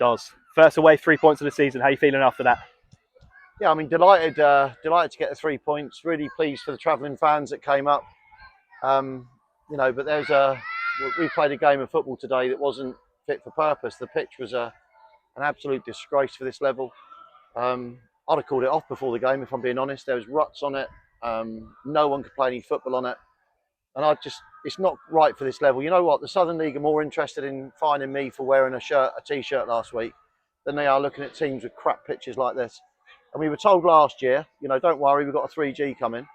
Dos, first away 3 points of the season. How are you feeling after that? Yeah, I mean, delighted to get the 3 points. Really pleased for the travelling fans that came up. But we played a game of football today that wasn't fit for purpose. The pitch was an absolute disgrace for this level. I'd have called it off before the game, if I'm being honest. There was ruts on it. No one could play any football on it. And it's not right for this level. You know what? The Southern League are more interested in fining me for wearing a t-shirt last week than they are looking at teams with crap pitches like this. And we were told last year, don't worry, we've got a 3G coming.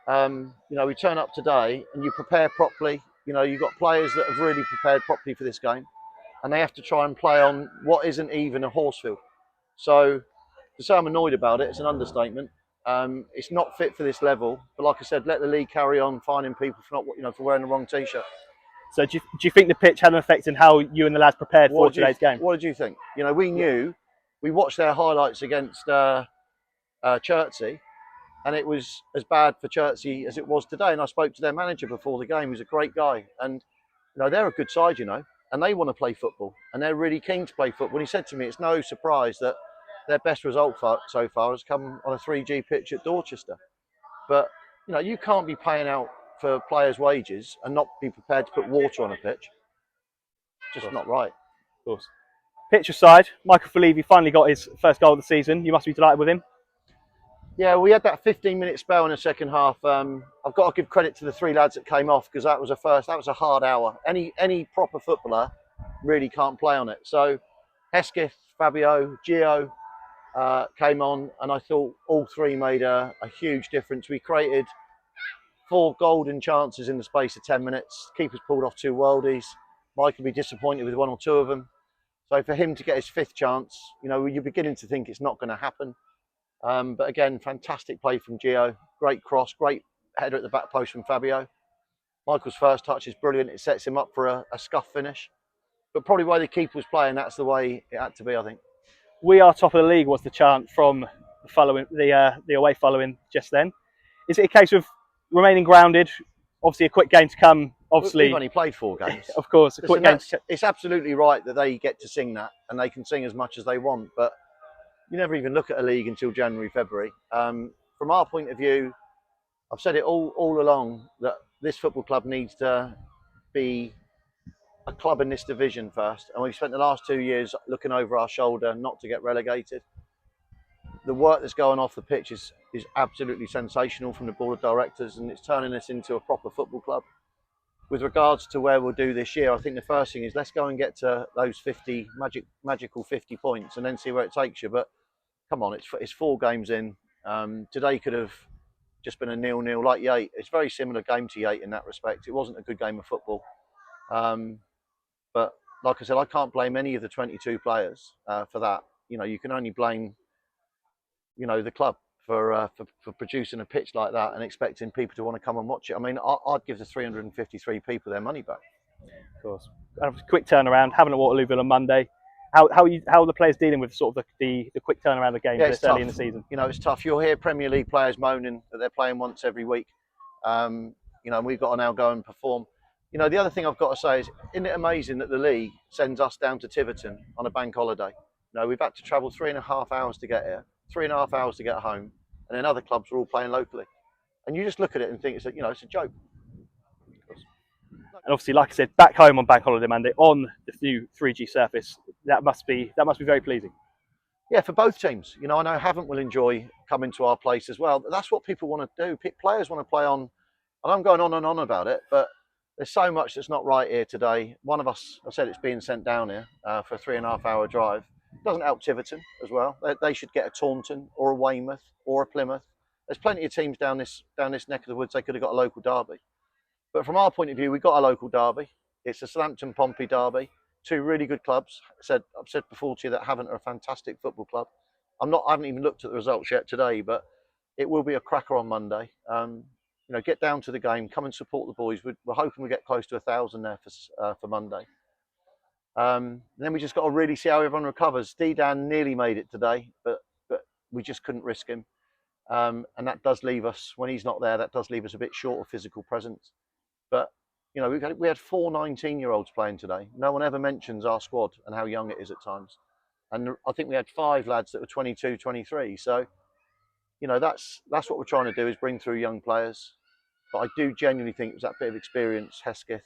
We turn up today and you prepare properly. You've got players that have really prepared properly for this game, and they have to try and play on what isn't even a horse field. So to say I'm annoyed about it, it's an understatement. It's not fit for this level. But like I said, let the league carry on fining people for for wearing the wrong t-shirt. So do you think the pitch had an effect in how you and the lads prepared for today's game? What did you think? We knew, we watched their highlights against Chertsey, and it was as bad for Chertsey as it was today. And I spoke to their manager before the game. He's a great guy, and they're a good side, and they want to play football, and they're really keen to play football. And he said to me, it's no surprise that their best result so far has come on a 3G pitch at Dorchester. But you can't be paying out for players' wages and not be prepared to put water on a pitch. Just not right. Of course. Pitch aside, Michael Falevi finally got his first goal of the season. You must be delighted with him. Yeah, we had that 15-minute spell in the second half. I've got to give credit to the 3 lads that came off, because that was a hard hour. Any proper footballer really can't play on it. So Hesketh, Fabio, Gio came on, and I thought all 3 made a huge difference. We created 4 golden chances in the space of 10 minutes. Keepers pulled off 2 worldies. Mike would be disappointed with 1 or 2 of them. So for him to get his 5th chance, you're beginning to think it's not going to happen. But again, fantastic play from Gio. Great cross, great header at the back post from Fabio. Michael's first touch is brilliant. It sets him up for a scuff finish. But probably where the keeper was playing, that's the way it had to be, I think. We are top of the league was the chant from the away following just then. Is it a case of remaining grounded? Obviously, a quick game to come. Obviously, we've only played 4 games. Of course, a quick game. It's absolutely right that they get to sing that, and they can sing as much as they want. But you never even look at a league until January, February. From our point of view, I've said it all along that this football club needs to be a club in this division first, and we've spent the last 2 years looking over our shoulder not to get relegated. The work that's going off the pitch is absolutely sensational from the board of directors, and it's turning us into a proper football club. With regards to where we'll do this year, I think the first thing is let's go and get to those magical 50 points, and then see where it takes you. But come on, it's 4 games in. Today could have just been a 0-0 like Yate. It's a very similar game to Yate in that respect. It wasn't a good game of football. But like I said, I can't blame any of the 22 players for that. You can only blame, the club for producing a pitch like that and expecting people to want to come and watch it. I mean, I'd give the 353 people their money back. Of course. A quick turnaround, having a Waterlooville on Monday. How are the players dealing with sort of the quick turnaround of games this early in the season? It's tough. You'll hear Premier League players moaning that they're playing once every week. We've got to now go and perform. The other thing I've got to say is, isn't it amazing that the league sends us down to Tiverton on a bank holiday? We've had to travel 3.5 hours to get here, 3.5 hours to get home, and then other clubs are all playing locally. And you just look at it and think it's a joke. And obviously, like I said, back home on Bank Holiday Monday on the new 3G surface, that must be very pleasing. Yeah, for both teams. I know Havant will enjoy coming to our place as well. But that's what people want to do. Players want to play on, and I'm going on and on about it, but there's so much that's not right here today. One of us, I said, it's being sent down here for a 3.5 hour drive. It doesn't help Tiverton as well. They should get a Taunton or a Weymouth or a Plymouth. There's plenty of teams down this neck of the woods. They could have got a local derby. But from our point of view, we've got a local derby. It's a Southampton-Pompey derby. 2 really good clubs. I've said before to you that Havant are a fantastic football club. I haven't even looked at the results yet today, but it will be a cracker on Monday. Get down to the game, come and support the boys. We're hoping we get close to 1,000 there for Monday. Then we just got to really see how everyone recovers. D-Dan nearly made it today, but we just couldn't risk him. And that does leave us, when he's not there, that does leave us a bit short of physical presence. But we had 4 19-year-olds playing today. No one ever mentions our squad and how young it is at times. and I think we had 5 lads that were 22, 23. So, you know, that's what we're trying to do, is bring through young players. But I do genuinely think it was that bit of experience, Hesketh,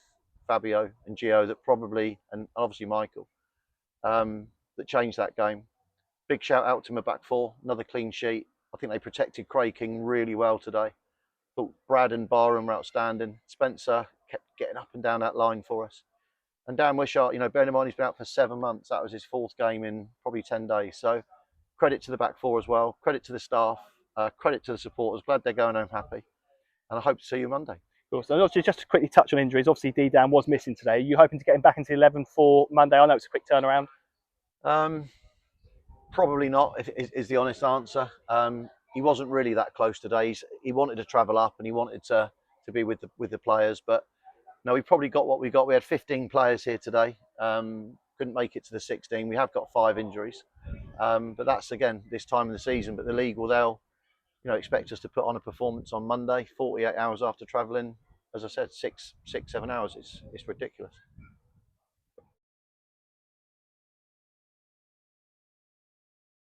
Fabio, and Gio, that probably, and obviously Michael, that changed that game. Big shout out to my back four, another clean sheet. I think they protected Craig King really well today. Thought Brad and Barham were outstanding. Spencer kept getting up and down that line for us. And Dan Wishart, you know, bearing in mind he's been out for 7 months. That was his 4th game in probably 10 days. So credit to the back four as well. Credit to the staff. Credit to the supporters. Glad they're going home happy. And I hope to see you Monday. Cool. So obviously, just to quickly touch on injuries, obviously D-Dan was missing today. Are you hoping to get him back into the 11 for Monday? I know it's a quick turnaround. Probably not, is the honest answer. He wasn't really that close today. He wanted to travel up and he wanted to be with the players. But no, we probably got what we got. We had 15 players here today. Couldn't make it to the 16. We have got 5 injuries. But that's, again, this time of the season. But the league they'll expect us to put on a performance on Monday, 48 hours after travelling. As I said, 6, 7 hours. It's ridiculous.